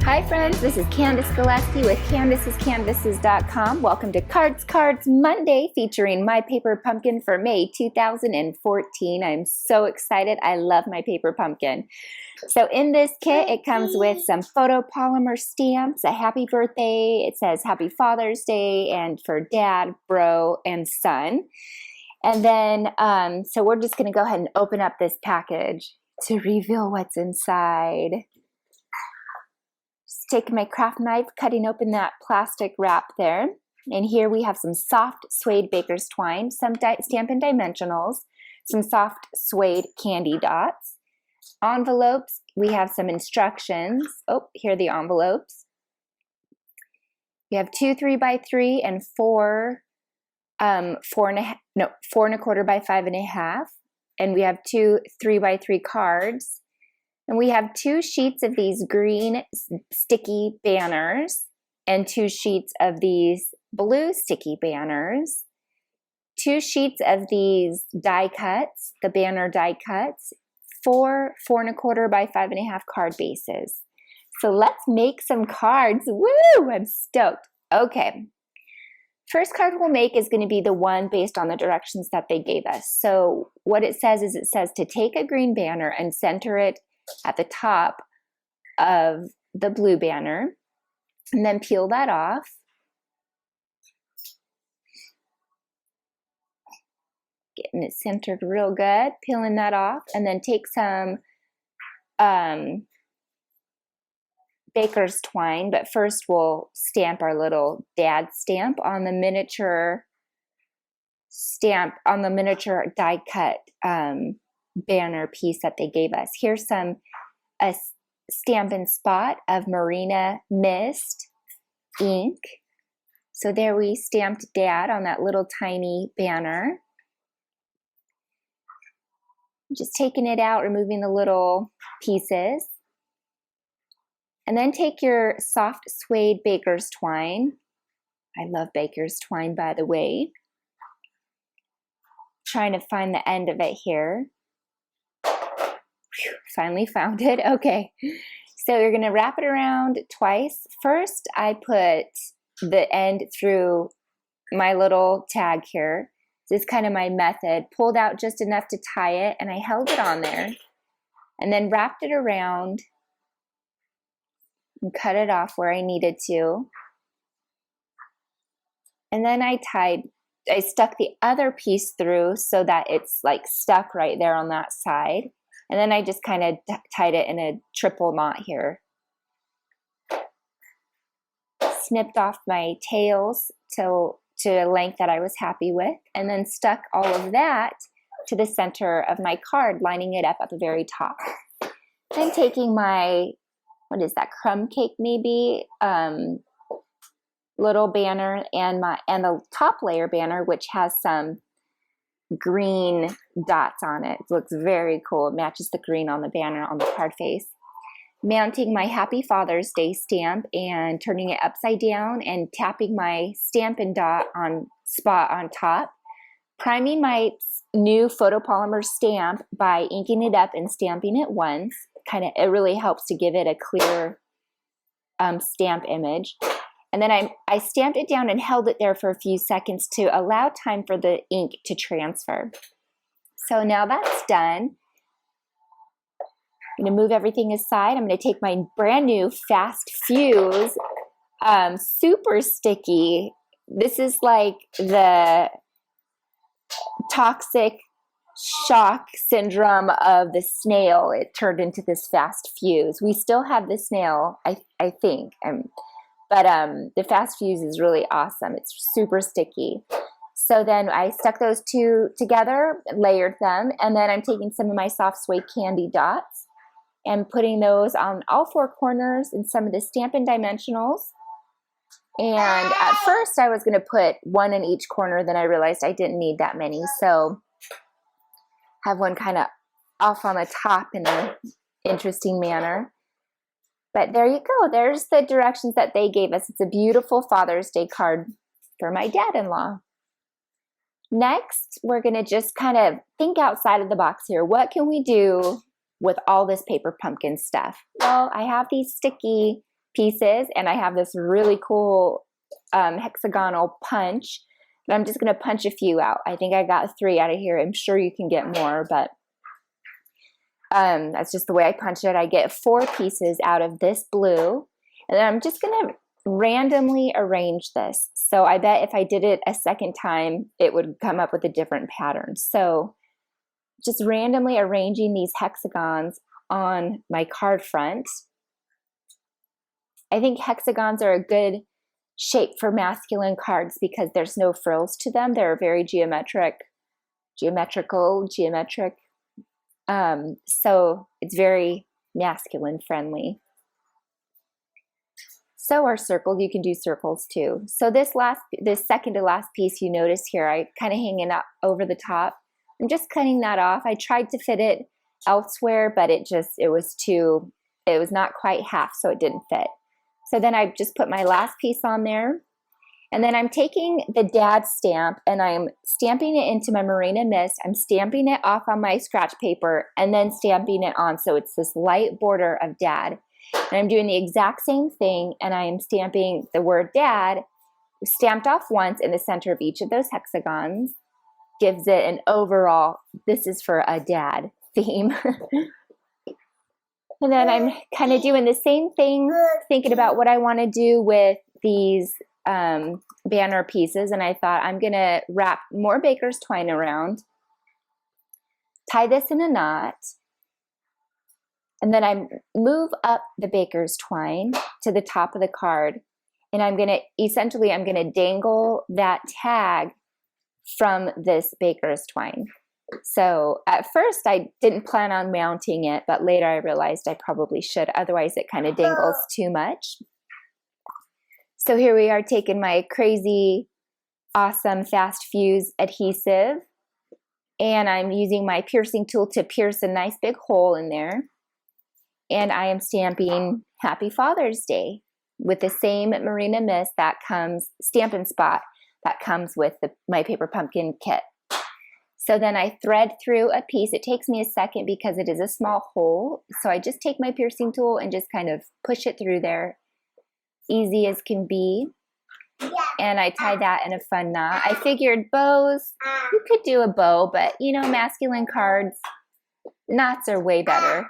Hi friends, this is Candace Gillespie with CandacesCanvases.com. Welcome to Cards Monday, featuring my paper pumpkin for May 2014. I'm so excited. I love my paper pumpkin. So in this kit, it comes with some photopolymer stamps, a happy birthday. It says Happy Father's Day, and for dad, bro, and son. And then, so we're just going to go ahead and open up this package to reveal what's inside. Taking my craft knife, cutting open that plastic wrap there. And here we have some soft suede baker's twine, some Stampin' Dimensionals, some soft suede candy dots. Envelopes, we have some instructions. Oh, here are the envelopes. We have 2 3x3 and 4 4¼ by 5½. And we have 2 3x3 cards. And we have 2 sheets of these green sticky banners and 2 sheets of these blue sticky banners, 2 sheets of these die cuts, the banner die cuts, 4 4¼ by 5½ card bases. So let's make some cards. Woo! I'm stoked. Okay. First card we'll make is going to be the one based on the directions that they gave us. So what it says is to take a green banner and center it at the top of the blue banner, and then peel that off. Getting it centered real good, peeling that off, and then take some baker's twine, but first we'll stamp our little dad stamp on the miniature die cut banner piece that they gave us. Here's a Stampin' Spot of Marina Mist ink. So there we stamped dad on that little tiny banner. Just taking it out, removing the little pieces. And then take your soft suede baker's twine. I love baker's twine, by the way. Trying to find the end of it here. Whew, finally found it. Okay, so you're going to wrap it around twice. First, I put the end through my little tag here. This is kind of my method. Pulled out just enough to tie it, and I held it on there, and then wrapped it around and cut it off where I needed to. And then I stuck the other piece through so that it's like stuck right there on that side. And then I just kind of tied it in a triple knot here. Snipped off my tails to a length that I was happy with, and then stuck all of that to the center of my card, lining it up at the very top. Then taking my, what is that, crumb cake maybe, little banner and the top layer banner, which has some green dots on it. It looks very cool. It matches the green on the banner on the card face. Mounting my Happy Father's Day stamp and turning it upside down and tapping my Stampin' Dot spot on top. Priming my new photopolymer stamp by inking it up and stamping it once. It really helps to give it a clear stamp image. And then I stamped it down and held it there for a few seconds to allow time for the ink to transfer. So now that's done. I'm going to move everything aside. I'm going to take my brand new Fast Fuse, super sticky. This is like the toxic shock syndrome of the snail. It turned into this Fast Fuse. We still have the snail, I think. But the Fast Fuse is really awesome. It's super sticky. So then I stuck those two together, layered them, and then I'm taking some of my soft suede candy dots and putting those on all 4 corners in some of the Stampin' Dimensionals. And at first I was going to put 1 in each corner, then I realized I didn't need that many. So have one kind of off on the top in an interesting manner. But there you go. There's the directions that they gave us. It's a beautiful Father's Day card for my dad-in-law. Next, we're going to just kind of think outside of the box here. What can we do with all this paper pumpkin stuff? Well, I have these sticky pieces and I have this really cool hexagonal punch. But I'm just going to punch a few out. I think I got 3 out of here. I'm sure you can get more, but that's just the way I punch it. I get 4 pieces out of this blue, and then I'm just going to randomly arrange this. So I bet if I did it a second time, it would come up with a different pattern. So just randomly arranging these hexagons on my card front. I think hexagons are a good shape for masculine cards because there's no frills to them. They're very geometric. So it's very masculine friendly. So are circles. You can do circles too. So this second to last piece you notice here, I kind of hang it up over the top. I'm just cutting that off. I tried to fit it elsewhere, but it was not quite half, so it didn't fit. So then I just put my last piece on there. And then I'm taking the dad stamp and I'm stamping it into my Marina Mist. I'm stamping it off on my scratch paper and then stamping it on. So it's this light border of dad. And I'm doing the exact same thing, and I am stamping the word dad stamped off once in the center of each of those hexagons. Gives it an overall, this is for a dad theme. And then I'm kind of doing the same thing, thinking about what I want to do with these banner pieces. And I thought I'm going to wrap more baker's twine around, tie this in a knot, and then I move up the baker's twine to the top of the card. And I'm going to dangle that tag from this baker's twine. So at first I didn't plan on mounting it, but later I realized I probably should. Otherwise it kind of dangles too much. So here we are taking my crazy, awesome fast fuse adhesive, and I'm using my piercing tool to pierce a nice big hole in there. And I am stamping Happy Father's Day with the same Marina Mist Stampin' Spot that comes with my PaperPumpkin kit. So then I thread through a piece. It takes me a second because it is a small hole. So I just take my piercing tool and just kind of push it through there. Easy as can be. And I tie that in a fun knot. I figured bows, you could do a bow, but you know, masculine cards, knots are way better.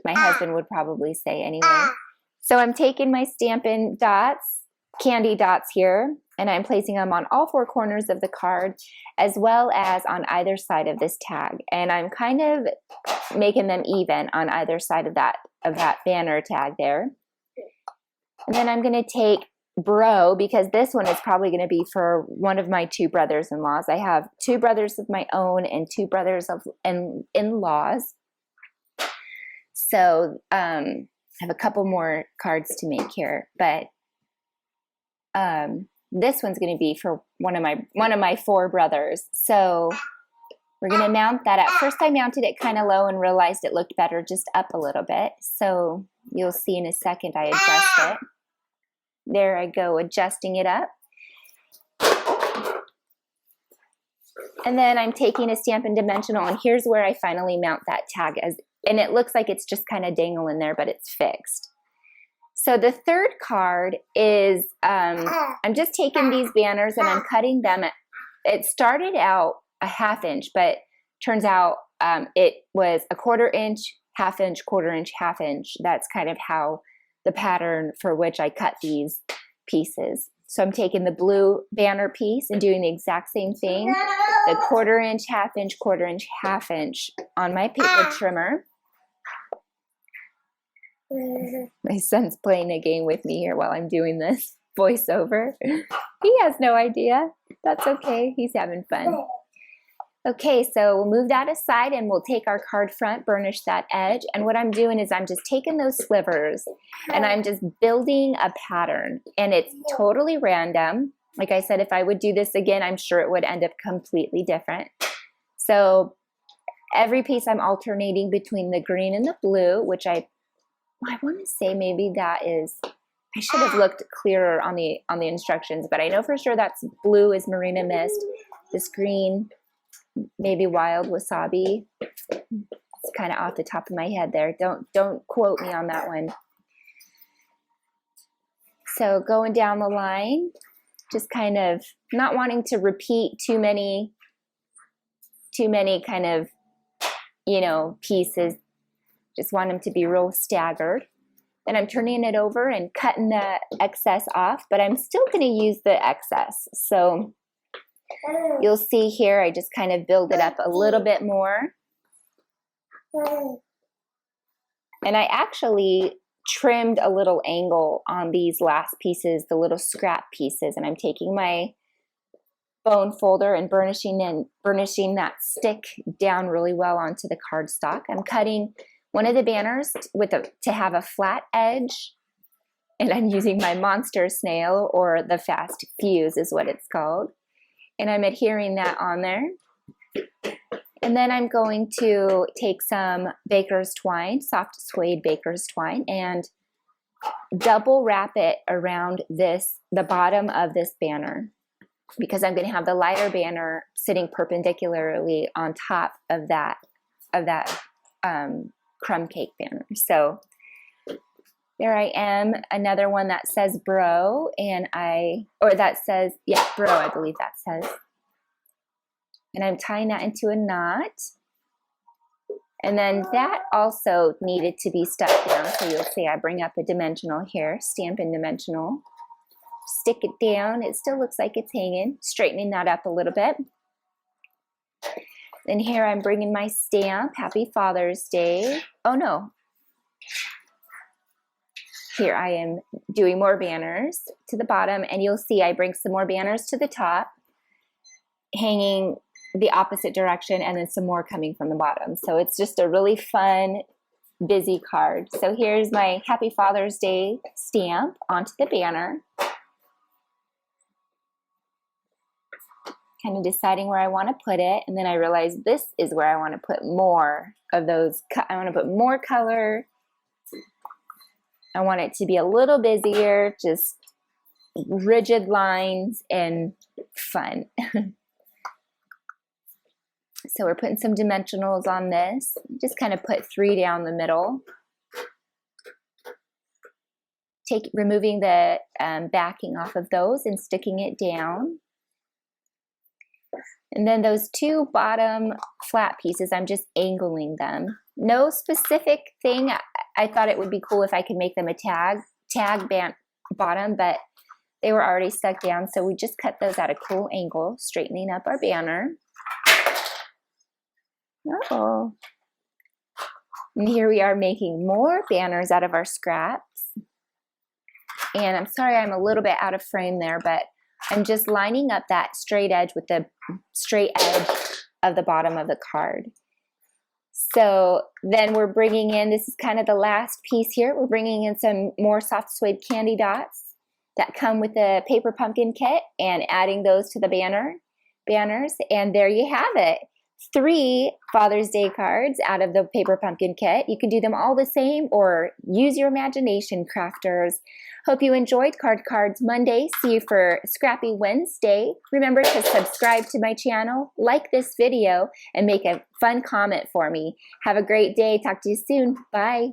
My husband would probably say anyway. So I'm taking my Stampin' dots, candy dots here, and I'm placing them on all 4 corners of the card, as well as on either side of this tag. And I'm kind of making them even on either side of that banner tag there. And then I'm going to take Bro, because this one is probably going to be for one of my 2 brothers-in-laws. I have 2 brothers of my own and 2 brothers of in-laws. So I have a couple more cards to make here, but this one's going to be for one of my 4 brothers. So we're going to mount that. At first I mounted it kind of low and realized it looked better just up a little bit. So you'll see in a second I adjust it. There I go, adjusting it up. And then I'm taking a Stampin' Dimensional, and here's where I finally mount that tag, and it looks like it's just kind of dangling there, but it's fixed. So the third card is, I'm just taking these banners and I'm cutting them. It started out a 1/2 inch, but turns out it was a 1/4 inch, 1/2 inch, 1/4 inch, 1/2 inch. that's kind of how the pattern for which I cut these pieces. So I'm taking the blue banner piece and doing the exact same thing, the 1/4 inch, 1/2 inch, 1/4 inch, 1/2 inch on my paper trimmer. My son's playing a game with me here while I'm doing this voiceover. He has no idea. That's okay. He's having fun. Okay, so we'll move that aside and we'll take our card front, burnish that edge. And what I'm doing is I'm just taking those slivers and I'm just building a pattern. And it's totally random. Like I said, if I would do this again, I'm sure it would end up completely different. So every piece I'm alternating between the green and the blue, which I want to say maybe that is, I should have looked clearer on the instructions, but I know for sure that's blue is Marina Mist. this green, maybe wild wasabi. It's kind of off the top of my head there. Don't quote me on that one. So going down the line, just kind of not wanting to repeat too many kind of, you know, pieces. Just want them to be real staggered. Then I'm turning it over and cutting the excess off, but I'm still going to use the excess. So you'll see here, I just kind of build it up a little bit more. And I actually trimmed a little angle on these last pieces, the little scrap pieces, and I'm taking my bone folder and burnishing that stick down really well onto the cardstock. I'm cutting one of the banners to have a flat edge, and I'm using my monster snail, or the fast fuse is what it's called, and I'm adhering that on there. And then I'm going to take some baker's twine, soft suede baker's twine, and double wrap it around the bottom of this banner, because I'm going to have the lighter banner sitting perpendicularly on top of that crumb cake banner. So there I am, another one that says bro, and that says, yeah, bro, I believe that says. And I'm tying that into a knot. And then that also needed to be stuck down. So you'll see I bring up a dimensional here, Stampin' Dimensional. Stick it down. It still looks like it's hanging. Straightening that up a little bit. Then here I'm bringing my stamp, Happy Father's Day. Oh no. Here I am doing more banners to the bottom, and you'll see I bring some more banners to the top, hanging the opposite direction, and then some more coming from the bottom. So it's just a really fun, busy card. So here's my Happy Father's Day stamp onto the banner. Kind of deciding where I want to put it, and then I realized this is where I want to put more of those. I want to put more color. I want it to be a little busier, just rigid lines and fun. So we're putting some dimensionals on this. Just kind of put 3 down the middle. Removing the backing off of those and sticking it down. And then those 2 bottom flat pieces, I'm just angling them. No specific thing. I thought it would be cool if I could make them a tag band bottom, but they were already stuck down. So we just cut those at a cool angle, straightening up our banner. Uh-oh. And here we are making more banners out of our scraps. And I'm sorry I'm a little bit out of frame there, but I'm just lining up that straight edge with the straight edge of the bottom of the card. So then we're bringing in, this is kind of the last piece here, we're bringing in some more soft suede candy dots that come with the PaperPumpkin kit, and adding those to the banners, and there you have it. 3 Father's Day cards out of the PaperPumpkin kit. You can do them all the same or use your imagination, crafters. Hope you enjoyed Card Cards Monday. See you for Scrappy Wednesday. Remember to subscribe to my channel, like this video, and make a fun comment for me. Have a great day. Talk to you soon. Bye.